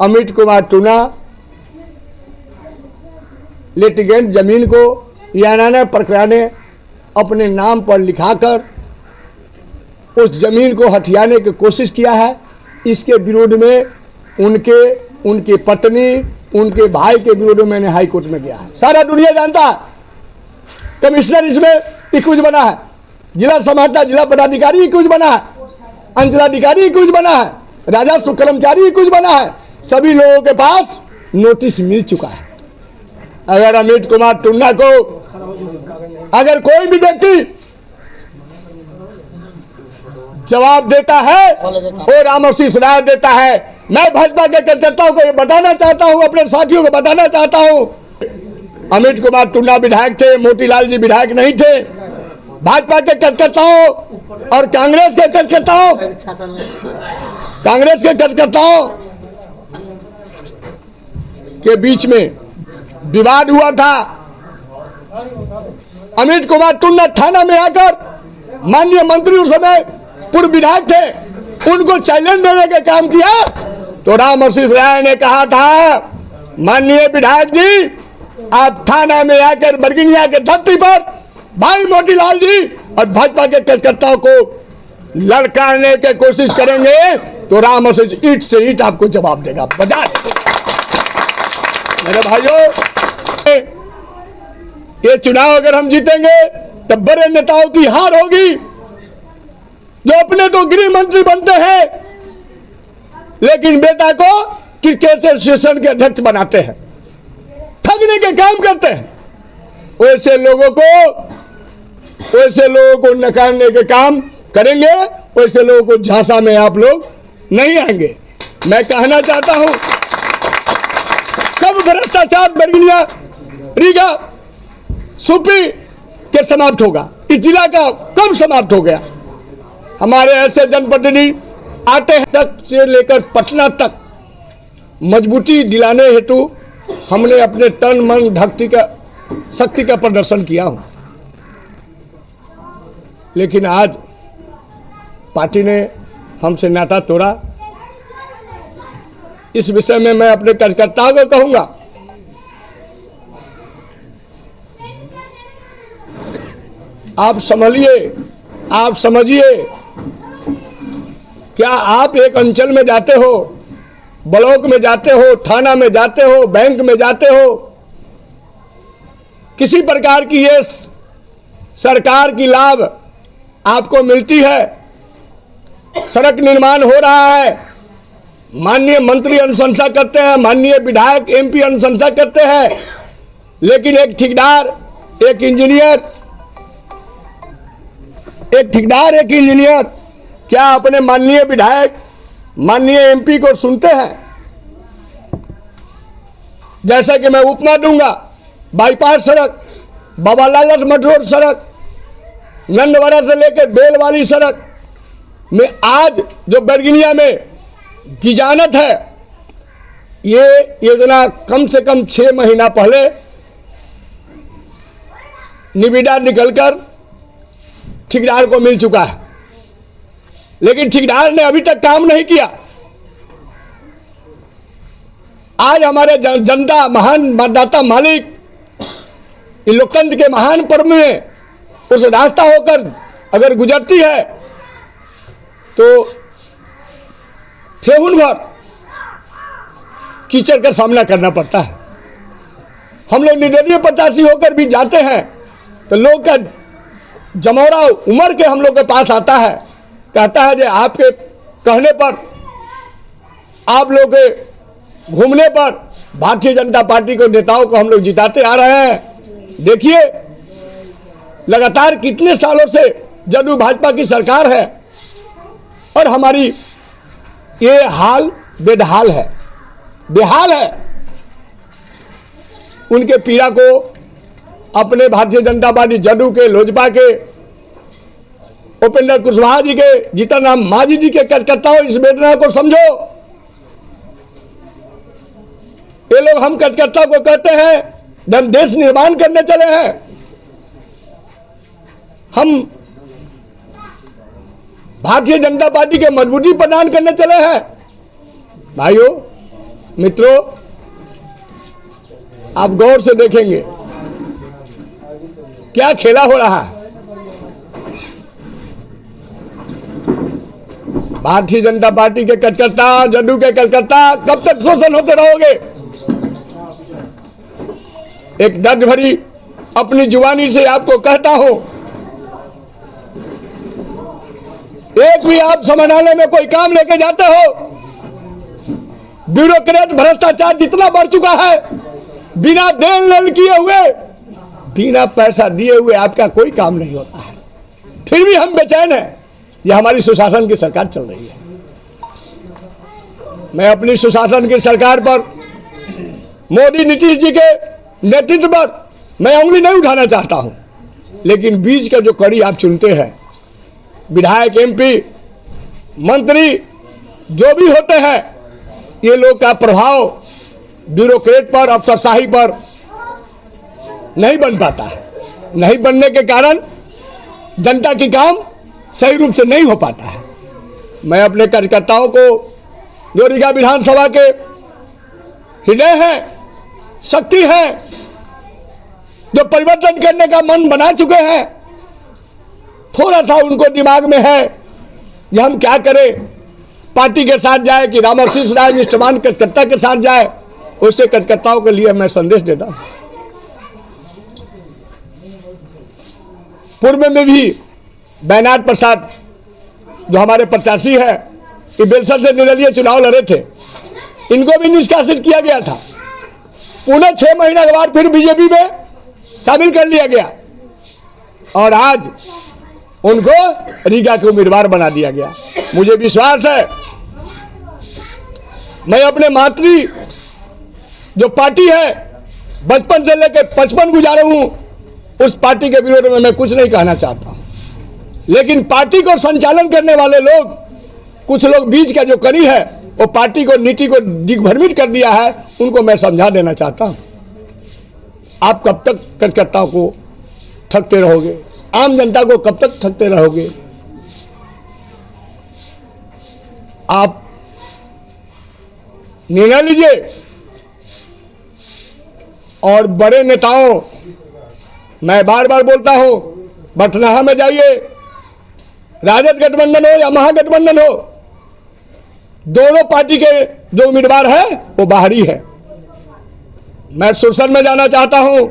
Amit Kumar tuna litigant जमीन को यानाना प्रक्रिया ने अपने नाम पर लिखाकर उस जमीन को हथियाने की कोशिश किया है। इसके विरोध में उनकी पत्नी, उनके भाई के विरोध में मैंने हाई कोर्ट में गया है। सारा दुनिया जानता है। कमिश्नर इसमें एक्यूज बना है, जिला समाहर्ता, जिला पदाधिकारी एक्यूज बना है, अंचलाधिकारी एक्यूज बना है, राजस्व कर्मचारी एक्यूज बना है। सभी लोगों के पास नोटिस मिल चुका है। अगर अमित कुमार टुन्ना को अगर कोई भी व्यक्ति जवाब देता है और रामाशीष राय देता है, मैं भाजपा के कार्यकर्ताओं को ये बताना चाहता हूं, अपने साथियों को बताना चाहता हूं, अमित कुमार टुन्ना विधायक थे, मोतीलाल जी विधायक नहीं थे। भाजपा के कार्यकर्ताओं और कांग्रेस के कार्यकर्ताओं के बीच में विवाद हुआ था। अमित कुमार टुन्ना थाना में आकर माननीय मंत्री उस समय पूर्व विधायक थे, उनको चैलेंज देने का काम किया तो रामाशीष राय ने कहा था, माननीय विधायक जी आप थाना में आकर बरगिनिया के धरती पर भाई मोतीलाल जी और भाजपा के कार्यकर्ताओं को लड़काने की कोशिश करेंगे तो रामाशीष ईंट से ईंट आपको जवाब देगा। बता मेरे भाइयों, ये चुनाव अगर हम जीतेंगे तब बड़े नेताओं की हार होगी जो अपने तो गृह मंत्री बनते हैं लेकिन बेटा को क्रिकेट एसोसिएशन के अध्यक्ष बनाते हैं, ठगने के काम करते हैं। वैसे लोगों को नकारने के काम करेंगे, वैसे लोगों को झांसा में आप लोग नहीं आएंगे। मैं कहना चाहता हूं, कब भ्रष्टाचार बरगिनिया, रीगा, सुपी के समाप्त होगा? इस जिला का कब समाप्त हो गया? हमारे ऐसे जनप्रतिनिधि आटे तक से लेकर पटना तक मजबूती दिलाने हेतु हमने अपने तन मन शक्ति का प्रदर्शन किया हूं, लेकिन आज पार्टी ने हमसे नाता तोड़ा। इस विषय में मैं अपने कार्यकर्ताओं को कहूंगा, आप संभलिए, आप समझिए। क्या आप एक अंचल में जाते हो, ब्लॉक में जाते हो, थाना में जाते हो, बैंक में जाते हो, किसी प्रकार की ये सरकार की लाभ आपको मिलती है, सड़क निर्माण हो रहा है, माननीय मंत्री अनुशंसा करते हैं, माननीय विधायक एमपी अनुशंसा करते हैं, लेकिन एक ठेकेदार एक इंजीनियर क्या अपने माननीय विधायक माननीय एमपी को सुनते हैं? जैसा कि मैं उपमा दूंगा, बाईपास सड़क, बाबा लालच मठ रोड सड़क, नंदवाड़ा से लेकर बेल वाली सड़क में आज जो बरगिनिया में गिजानत है, ये योजना कम से कम 6 महीना पहले निविदा निकलकर ठेकेदार को मिल चुका है, लेकिन ठेकेदार ने अभी तक काम नहीं किया। आज हमारे जनता, महान मतदाता मालिक, लोकतंत्र के महान पर्व में उस रास्ता होकर अगर गुजरती है तो ठेहुन भर कीचड़ का सामना करना पड़ता है। हम लोग निर्दलीय प्रत्याशी होकर भी जाते हैं तो लोग का जमौरा उम्र के हम लोग के पास आता है, कहता है कि आपके कहने पर, आप लोग के घूमने पर भारतीय जनता पार्टी को नेताओं को हम लोग जिताते आ रहे हैं। देखिए लगातार कितने सालों से जदयू भाजपा की सरकार है और हमारी ये हाल बेहाल है। उनके पीड़ा को अपने भारतीय जनता पार्टी जदयू के, लोजपा के, उपेंद्र कुशवाहा जी के, जीतन राम मांझी जी के कार्यकर्ताओं, इस वेदना को समझो। ये लोग हम कार्यकर्ता को कहते हैं हम देश निर्माण करने चले हैं, हम भारतीय जनता पार्टी के मजबूती प्रदान करने चले हैं। भाइयों, मित्रों, आप गौर से देखेंगे क्या खेला हो रहा है। भारतीय जनता पार्टी के कार्यकर्ता, जदयू के कार्यकर्ता, कब तक शोषण होते रहोगे? एक दर्द भरी अपनी जुबानी से आपको कहता हूं, एक भी आप समाधान में कोई काम लेके जाते हो, ब्यूरोक्रेट भ्रष्टाचार जितना बढ़ चुका है, बिना देन लेन किए हुए, बिना पैसा दिए हुए आपका कोई काम नहीं होता है। फिर भी हम बेचैन हैं। यह हमारी सुशासन की सरकार चल रही है। मैं अपनी सुशासन की सरकार पर, मोदी नीतीश जी के नेतृत्व पर मैं उंगली नहीं उठाना चाहता हूं, लेकिन बीच का जो कड़ी आप चुनते हैं, विधायक, एमपी, मंत्री जो भी होते हैं, ये लोग का प्रभाव ब्यूरोक्रेट पर, अफसरशाही पर नहीं बन पाता है। नहीं बनने के कारण जनता की काम सही रूप से नहीं हो पाता है। मैं अपने कार्यकर्ताओं को, जो रीगा विधानसभा के हृदय हैं, शक्ति हैं, जो परिवर्तन करने का मन बना चुके हैं, थोड़ा सा उनको दिमाग में है कि हम क्या करें, पार्टी के साथ जाए कि रामाशीष राय निष्ठावान कार्यकर्ता के साथ जाए, उससे कार्यकर्ताओं के लिए मैं संदेश देता हूं। पूर्व में भी बैनाथ प्रसाद जो हमारे प्रत्याशी है, कि बेलसर से निर्दलीय चुनाव लड़े थे, इनको भी निष्कासित किया गया था। पुनः 6 महीने के बाद फिर बीजेपी में शामिल कर लिया गया और आज उनको रीगा के उम्मीदवार बना दिया गया। मुझे विश्वास है, मैं अपने मातृ जो पार्टी है, बचपन से लेकर 55 गुजारा हूं, उस पार्टी के विरोध में मैं कुछ नहीं कहना चाहता हूं, लेकिन पार्टी को संचालन करने वाले लोग, कुछ लोग बीच का जो कड़ी है, वो पार्टी को, नीति को दिग्भ्रमित कर दिया है, उनको मैं समझा देना चाहता हूं। आप कब तक कार्यकर्ताओं को ठगते रहोगे? आम जनता को कब तक ठगते रहोगे? आप निर्णय लीजिए और बड़े नेताओं, मैं बार बार बोलता हूं, बटनाहा में जाइए, राजद गठबंधन हो या महागठबंधन हो, दोनों पार्टी के जो उम्मीदवार है वो बाहरी है। मैं सुरसर में जाना चाहता हूं।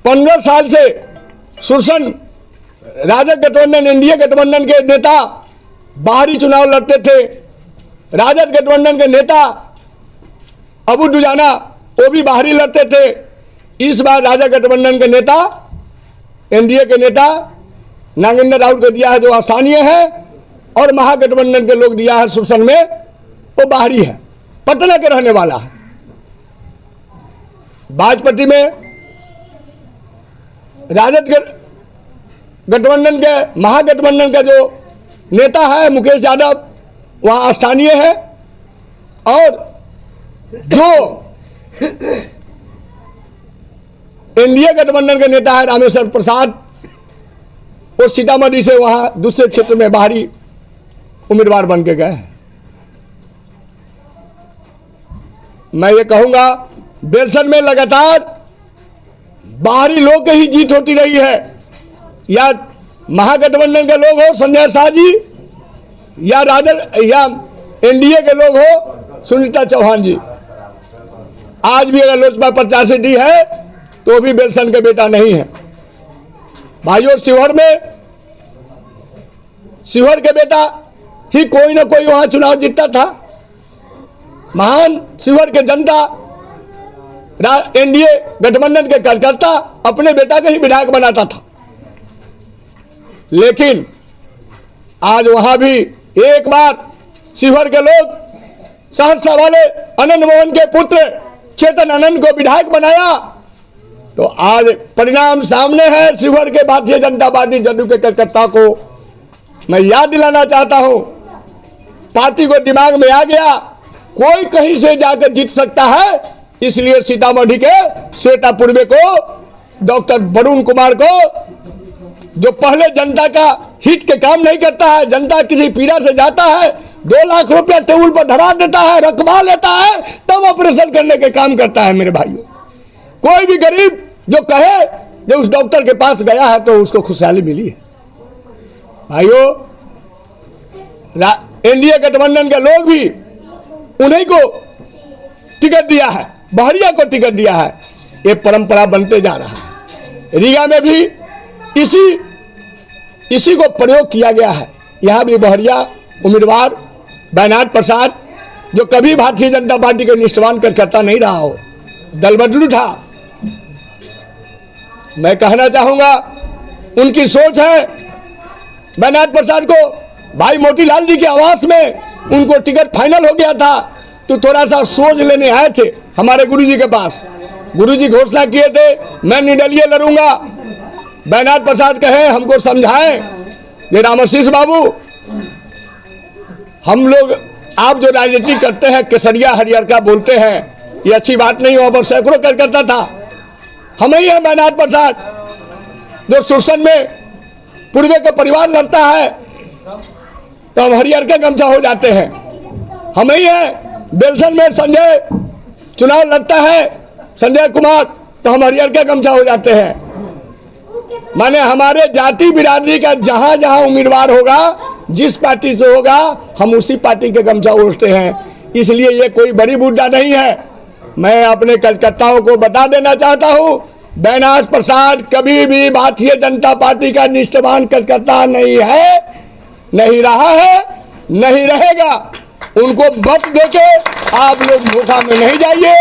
15 साल से सुरसन राजद गठबंधन, एनडीए गठबंधन के नेता बाहरी चुनाव लड़ते थे। राजद गठबंधन के नेता अबू दुजाना, वो भी बाहरी लड़ते थे। इस बार राजद गठबंधन के नेता, एनडीए के नेता नागेंद्र राउत को दिया है जो स्थानीय है, और महागठबंधन के लोग दिया है सुरसन में, वो बाहरी है, पटना के रहने वाला है। बाजपट्टी में राजद गठबंधन के, महागठबंधन का जो नेता है मुकेश यादव, वहां स्थानीय है, और जो एनडीए गठबंधन के नेता है रामेश्वर प्रसाद, वो सीतामढ़ी से वहां दूसरे क्षेत्र में बाहरी उम्मीदवार बन के गए हैं। मैं ये कहूंगा, बेलसर में लगातार बाहरी लोग की ही जीत होती रही है, या महागठबंधन के लोग हो संजय शाह जी, या राजद या एनडीए के लोग हो सुनीता चौहान जी। आज भी अगर लोजपा प्रत्याशी दी है तो भी बेलसन के बेटा नहीं है। भाइयों, शिवहर के बेटा ही कोई ना कोई वहां चुनाव जीतता था। महान शिवहर के जनता, एनडीए गठबंधन के कार्यकर्ता अपने बेटा के ही विधायक बनाता था, लेकिन आज वहां भी एक बार शिवहर के लोग सहरसा वाले आनंद मोहन के पुत्र चेतन आनंद को विधायक बनाया, तो आज परिणाम सामने है। शिवहर के भारतीय जनता पार्टी जदयू के कार्यकर्ता को मैं याद दिलाना चाहता हूं, पार्टी को दिमाग में आ गया कोई कहीं से जाकर जीत सकता है, इसलिए सीतामढ़ी के श्वेता पूर्वे को, डॉक्टर वरुण कुमार को, जो पहले जनता का हित के काम नहीं करता है, जनता किसी पीड़ा से जाता है, 2 लाख रुपया टेबल पर धरा देता है, रखवा लेता है, तब ऑपरेशन करने के काम करता है। मेरे भाइयों, कोई भी गरीब जो कहे जो उस डॉक्टर के पास गया है तो उसको खुशहाली मिली है। भाइयों, एनडीए गठबंधन के लोग भी उन्हीं को टिकट दिया है, बहरिया को टिकट दिया है। ये परंपरा बनते जा रहा है। रीगा में भी इसी को प्रयोग किया गया है। यहाँ भी बहरिया उम्मीदवार बैनाथ प्रसाद, जो कभी भारतीय जनता पार्टी के निष्ठावान कार्यकर्ता नहीं रहा हो, दल बदलू था। मैं कहना चाहूंगा, उनकी सोच है बैनाथ प्रसाद को भाई मोतीलाल जी के आवास में उनको टिकट फाइनल हो गया था, तो थोड़ा सा सोच लेने आए थे हमारे गुरुजी के पास। गुरुजी घोषणा किए थे मैं निर्दलीय लड़ूंगा। बैनाथ प्रसाद कहे हमको समझाएं ये रामाशीष बाबू, हम लोग आप जो राजनीति करते हैं केसरिया हरियर का बोलते हैं, ये अच्छी बात नहीं। वहां पर सैकड़ों कार्यकर्ता था, हम ही है बैनाथ प्रसाद जो सुरसन में पूर्वे का परिवार लड़ता है तो हम हरियर के गमछा हो जाते हैं। हम ही है बेलसन में संजय चुनाव लड़ता है, संजय कुमार, तो हम हरियर के गमछा हो जाते हैं। माने हमारे जाति बिरादरी का जहां जहां उम्मीदवार होगा, जिस पार्टी से होगा, हम उसी पार्टी के गमछा ओढ़ते हैं। इसलिए ये कोई बड़ी मुद्दा नहीं है। मैं अपने कार्यकर्ताओं को बता देना चाहता हूं, बैनाथ प्रसाद कभी भी भारतीय जनता पार्टी का निष्ठावान कार्यकर्ता नहीं है, नहीं रहा है, नहीं रहेगा। उनको वक्त देके आप लोग धोखा में नहीं जाइए।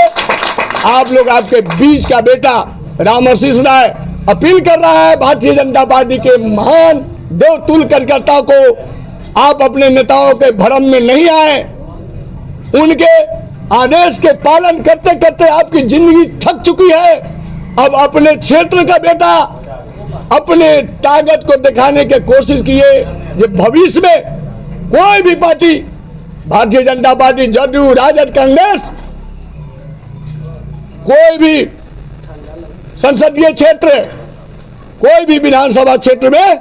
आप लोग, आपके बीच का बेटा रामाशीष राय अपील कर रहा है भारतीय जनता पार्टी के महान देवतुल्य कार्यकर्ताओं को, आप अपने नेताओं के भ्रम में नहीं आए। उनके आदेश के पालन करते करते आपकी जिंदगी थक चुकी है। अब अपने क्षेत्र का बेटा अपने ताकत को दिखाने की कोशिश किए। ये भविष्य में कोई भी पार्टी, भारतीय जनता पार्टी, जदयू, राजद, कांग्रेस, कोई भी संसदीय क्षेत्र, कोई भी विधानसभा क्षेत्र में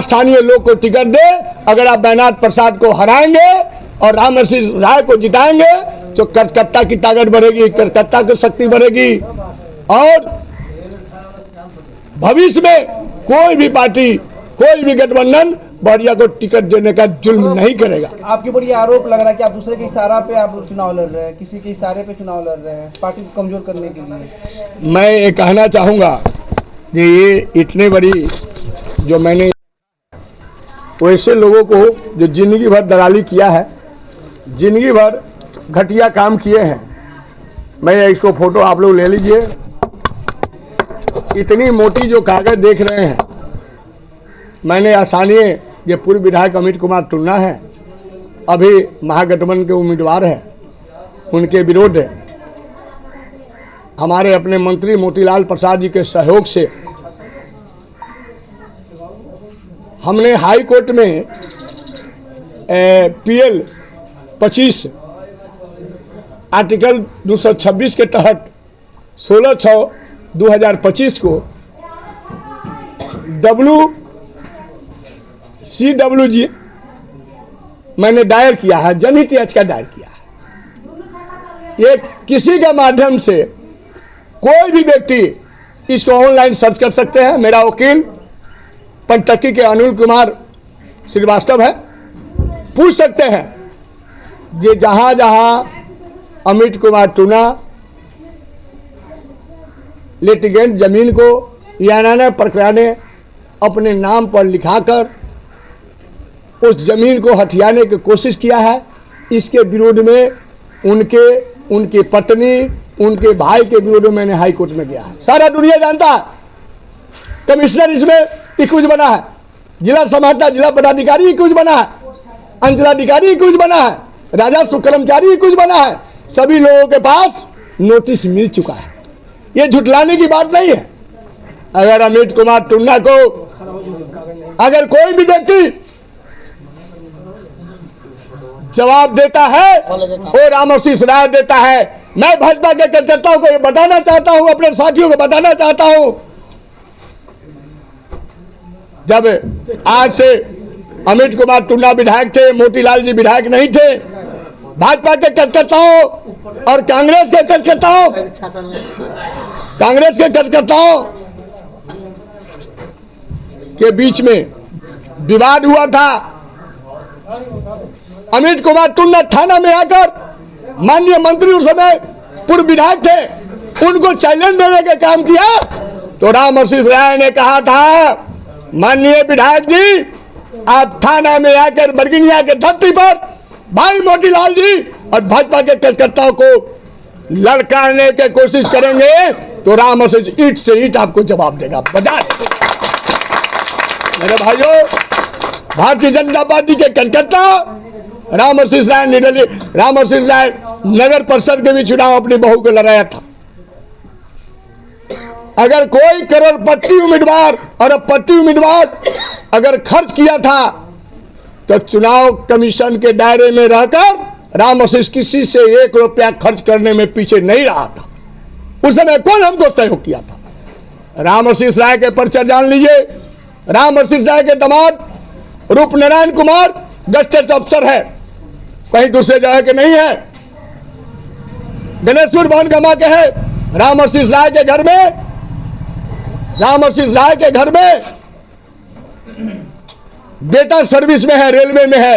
स्थानीय लोग को टिकट दे, अगर आप बैनाथ प्रसाद को हराएंगे और रामाशीष राय को जिताएंगे तो कार्यकर्ता की ताकत बढ़ेगी, कार्यकर्ता की शक्ति बढ़ेगी। और भविष्य में कोई भी पार्टी, कोई भी गठबंधन बहरिया को टिकट देने का जुल्म नहीं करेगा। आपके ऊपर ये आरोप लग रहा है कि आप दूसरे के इशारा पे आप चुनाव लड़ रहे हैं, किसी के इशारे पे चुनाव लड़ रहे हैं, पार्टी को कमजोर करने के लिए। मैं ये कहना चाहूँगा कि ये इतने बड़ी जो मैंने वैसे लोगों को जो जिंदगी भर दलाली किया है, जिंदगी भर घटिया काम किए हैं, मैं इसको फोटो आप लोग ले लीजिए। इतनी मोटी जो कागज देख रहे हैं, मैंने स्थानीय ये पूर्व विधायक अमित कुमार टुन्ना है, अभी महागठबंधन के उम्मीदवार हैं, उनके विरोध है। हमारे अपने मंत्री मोतीलाल प्रसाद जी के सहयोग से हमने हाई कोर्ट में PL 25 आर्टिकल 226 के तहत 16/6/2025 को WCWG मैंने दायर किया है, जनहित याचिका दायर किया है। ये किसी के माध्यम से कोई भी व्यक्ति इसको ऑनलाइन सर्च कर सकते हैं। मेरा वकील पंटकी के अनिल कुमार श्रीवास्तव है, पूछ सकते हैं। ये जहाँ जहाँ अमित कुमार टुन्ना लिटिगेंट जमीन को यानाना प्रक्रिया ने अपने नाम पर लिखाकर उस जमीन को हथियाने की कोशिश किया है, इसके विरोध में उनकी पत्नी, उनके भाई के विरोध में मैंने हाई कोर्ट में गया है। सारा दुनिया जानता है। कमिश्नर इसमें एक्यूज बना है, जिला समाहर्ता, जिला पदाधिकारी एक्यूज बना है, अंचलाधिकारी एक्यूज बना है, राजस्व कर्मचारी एक्यूज बना है। सभी लोगों के पास नोटिस मिल चुका है। ये झुठलाने की बात नहीं है। अगर अमित कुमार टुन्ना को, अगर कोई भी व्यक्ति जवाब देता है और रामाशीष राय देता है, मैं भाजपा के कार्यकर्ताओं को ये बताना चाहता हूं, अपने साथियों को बताना चाहता हूं, जब आज से अमित कुमार टुन्ना विधायक थे, मोतीलाल जी विधायक नहीं थे। भाजपा के कार्यकर्ताओं और कांग्रेस के कार्यकर्ताओं के बीच में विवाद हुआ था। अमित कुमार टुन्ना थाना में आकर माननीय मंत्री उस समय पूर्व विधायक थे, उनको चैलेंज देने का काम किया तो राम आशीष राय ने कहा था, माननीय विधायक जी आप थाना में आकर बरगिनिया के धरती पर भाई मोतीलाल जी और भाजपा के कार्यकर्ताओं को लड़काने की कोशिश करेंगे तो राम आशीष ईंट से ईंट आपको जवाब देगा। बजा मेरे भाइयों, भारतीय जनता पार्टी के कार्यकर्ता राम आशीष राय नगर परिषद के भी चुनाव अपनी बहू को लड़ाया था। अगर कोई करोड़पति उम्मीदवार और अरबपति उम्मीदवार अगर खर्च किया था तो चुनाव कमीशन के दायरे में रहकर राम आशीष किसी से 1 रुपया खर्च करने में पीछे नहीं रहा था। उस समय कौन हमको सहयोग किया था? राम आशीष राय के परिचय जान लीजिए। राम आशीष राय के दामाद रूपनारायण कुमार गस्टेट अफसर है, कहीं दूसरे जगह के नहीं है, गणेशपुर भवन गमा के है। राम आशीष राय के घर में बेटा सर्विस में है, रेलवे में है,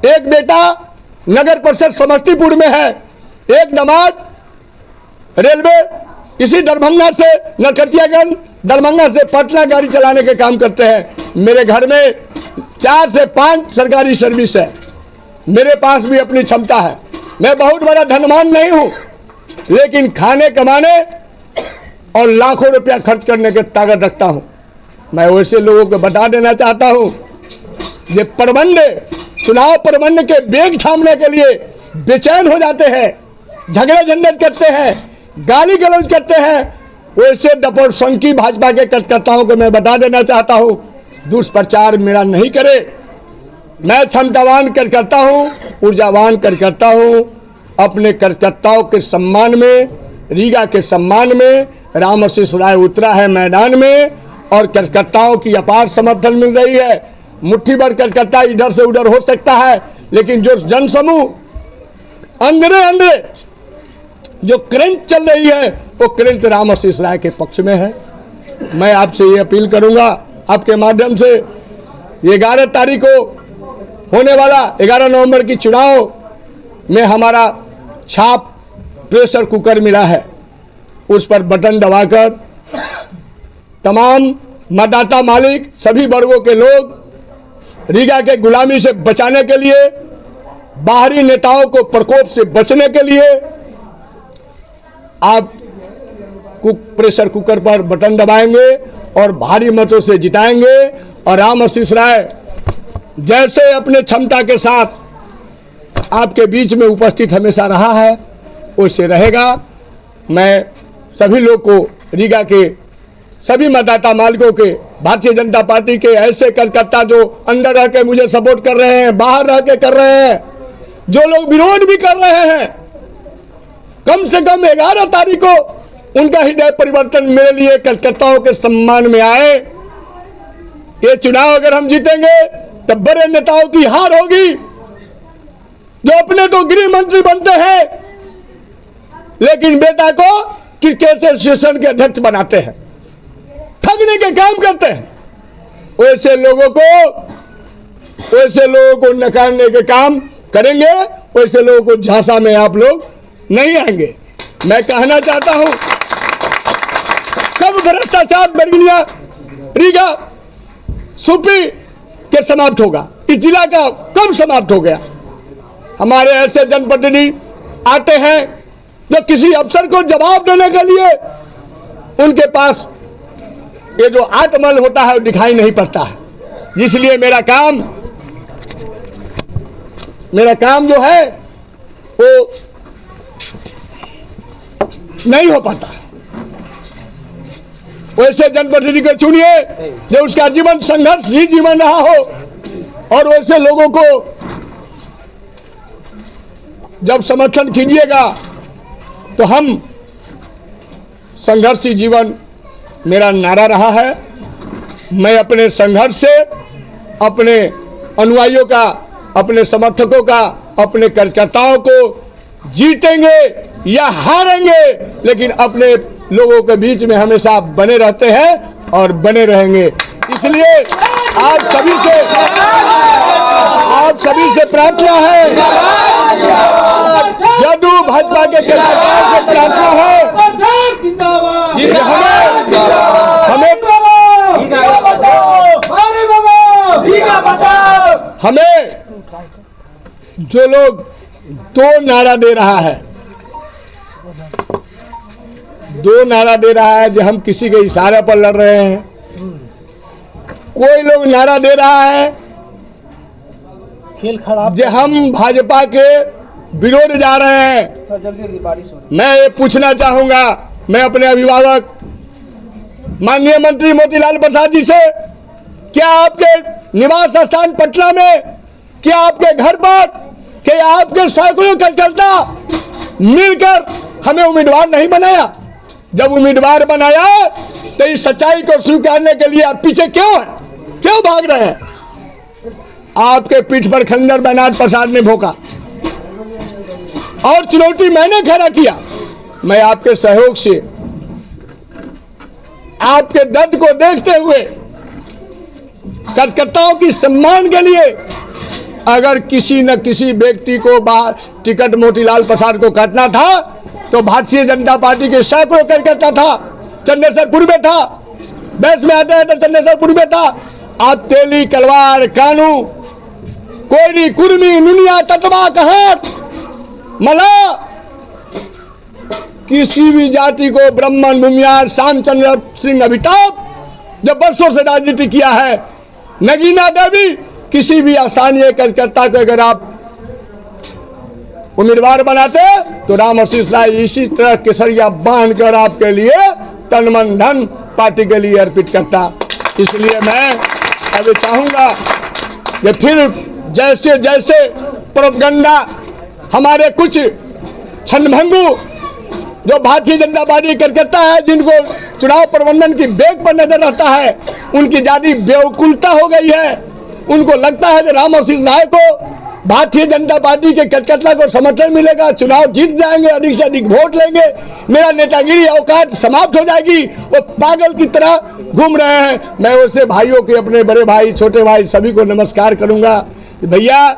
एक बेटा नगर परिषद समस्तीपुर में है, एक दामाद रेलवे इसी दरभंगा से नरकटियागंज, दरभंगा से पटना गाड़ी चलाने के काम करते हैं। मेरे घर में 4 से 5 सरकारी सर्विस है। मेरे पास भी अपनी क्षमता है। मैं बहुत बड़ा धनवान नहीं हूं, लेकिन खाने कमाने और लाखों रुपया खर्च करने की ताकत रखता हूं। मैं वैसे लोगों को बता देना चाहता हूं, ये चुनाव प्रबंध के बेग थामने के लिए बेचैन हो जाते हैं, झगड़े झंझट करते हैं, गाली गलौज करते हैं। वैसे डपोरसंकी भाजपा के कार्यकर्ताओं को मैं बता देना चाहता हूं, दुष्प्रचार मेरा नहीं करे। मैं क्षमतावान कार्यकर्ता हूं, ऊर्जावान कार्यकर्ता हूं। अपने कार्यकर्ताओं के सम्मान में, रीगा के सम्मान में राम आशीष राय उतरा है मैदान में और कार्यकर्ताओं की अपार समर्थन मिल रही है। मुट्ठी भर कार्यकर्ता इधर से उधर हो सकता है, लेकिन जो जनसमूह अंदर जो करंट चल रही है वो करंट राम आशीष राय के पक्ष में है। मैं आपसे ये अपील करूंगा आपके माध्यम से, 11 तारीख को होने वाला 11 नवंबर की चुनाव में हमारा छाप प्रेशर कुकर मिला है, उस पर बटन दबाकर तमाम मतदाता मालिक सभी वर्गों के लोग रीगा के गुलामी से बचाने के लिए, बाहरी नेताओं को प्रकोप से बचने के लिए आप प्रेशर कुकर पर बटन दबाएंगे और भारी मतों से जिताएंगे। और राम आशीष राय जैसे अपने क्षमता के साथ आपके बीच में उपस्थित हमेशा रहा है वैसे रहेगा। मैं सभी लोग को, रीगा के सभी मतदाता मालिकों के, भारतीय जनता पार्टी के ऐसे कार्यकर्ता जो अंदर रह के मुझे सपोर्ट कर रहे हैं, बाहर रह के कर रहे हैं, जो लोग विरोध भी कर रहे हैं, कम से कम 11 तारीख को उनका हृदय परिवर्तन मेरे लिए कार्यकर्ताओं के सम्मान में आए। ये चुनाव अगर हम जीतेंगे तब बड़े नेताओं की हार होगी, जो अपने तो गृह मंत्री बनते हैं लेकिन बेटा को क्रिकेट एसोसिएशन के अध्यक्ष बनाते हैं, ठगने के काम करते हैं। वैसे लोगों को नकारने के काम करेंगे, वैसे लोगों को झांसा में आप लोग नहीं आएंगे। मैं कहना चाहता हूं, कब भ्रष्टाचार बरगिनिया, रीगा, सुपी के समाप्त होगा? इस जिला का कब समाप्त हो गया? हमारे ऐसे जनप्रतिनिधि आते हैं जो किसी अफसर को जवाब देने के लिए उनके पास ये जो आत्मबल होता है वो दिखाई नहीं पड़ता है। इसलिए मेरा काम जो है वो नहीं हो पाता। वैसे जनप्रतिनिधि को चुनिए जो उसका जीवन संघर्ष ही जीवन रहा हो, और वैसे लोगों को जब समर्थन कीजिएगा तो हम संघर्षी जीवन मेरा नारा रहा है। मैं अपने संघर्ष से, अपने अनुयायियों का, अपने समर्थकों का, अपने कार्यकर्ताओं को जीतेंगे या हारेंगे, लेकिन अपने लोगों के बीच में हमेशा बने रहते हैं और बने रहेंगे। इसलिए आप सभी से प्रार्थना है, जदयू भाजपा के कार्यकर्ताओं से प्रार्थना है कि हमें जो लोग दो नारा दे रहा है जो हम किसी के इशारे पर लड़ रहे हैं, कोई लोग नारा दे रहा है खेल खराब, जो हम भाजपा के विरोध जा रहे हैं। जल्दी बारिश हो रही। मैं ये पूछना चाहूंगा, मैं अपने अभिभावक माननीय मंत्री मोतीलाल प्रसाद जी से, क्या आपके निवास स्थान पटना में, क्या आपके घर पर, क्या आपके सैकड़ों कार्यकर्ता मिलकर हमें उम्मीदवार नहीं बनाया? जब उम्मीदवार बनाया तो इस सच्चाई को स्वीकारने के लिए आप पीछे क्यों हैं? क्यों भाग रहे हैं? आपके पीठ पर खंजर बैनाथ प्रसाद ने भोंका और चुनौती मैंने खड़ा किया। मैं आपके सहयोग से, आपके दर्द को देखते हुए, कार्यकर्ताओं की सम्मान के लिए, अगर किसी न किसी व्यक्ति को टिकट मोतीलाल प्रसाद को काटना था तो भारतीय जनता पार्टी के सैकड़ों कार्यकर्ता था, चंद्रशेखरपुर में था, बैस में आते हैं तो चंद्रशेखरपुर में था। आप तेली, कलवार, कानू, कोयरी, कुर्मी, नुनिया, ततवा, कहाट, मला, किसी भी जाति को, ब्राह्मण, भूमियार, श्यामचंद्र सिंह अमिताभ, जो बरसों से राजनीति किया है, नगीना देवी, किसी भी स्थानीय कार्यकर्ता को अगर आप उम्मीदवार बनाते तो राम आशीष राय इसी तरह केसरिया बांध कर आपके लिए तन मन धन पार्टी के लिए अर्पित करता। इसलिए मैं अभी चाहूंगा कि फिर जैसे जैसे प्रोपगंडा हमारे कुछ छनभंगू जो भारतीय जनता पार्टी कार्यकर्ता है, जिनको चुनाव प्रबंधन की बेग पर नजर रहता है, उनकी ज्यादा बेवकूलता हो गई है। उनको लगता है कि राम आशीष राय को, भारतीय जनता पार्टी के कार्यकर्ता को समर्थन मिलेगा, चुनाव जीत जाएंगे, अधिक से अधिक वोट लेंगे, मेरा नेतागिरी औकात समाप्त हो जाएगी। वो पागल की तरह घूम रहे हैं। मैं उससे भाइयों के, अपने बड़े भाई, छोटे भाई सभी को नमस्कार करूंगा। भैया,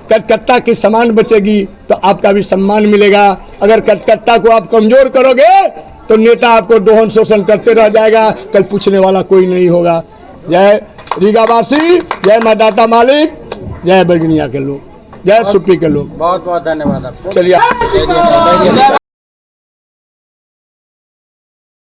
कार्यकर्ता की सम्मान बचेगी तो आपका भी सम्मान मिलेगा। अगर कार्यकर्ता को आप कमजोर करोगे तो नेता आपको दोहन शोषण करते रह जाएगा, कल पूछने वाला कोई नहीं होगा। जय रीगावासी, जय मादाता मालिक, जय बरगनिया के लोग, जय सुप्री के लोग। बहुत बहुत धन्यवाद आपको। चलिए।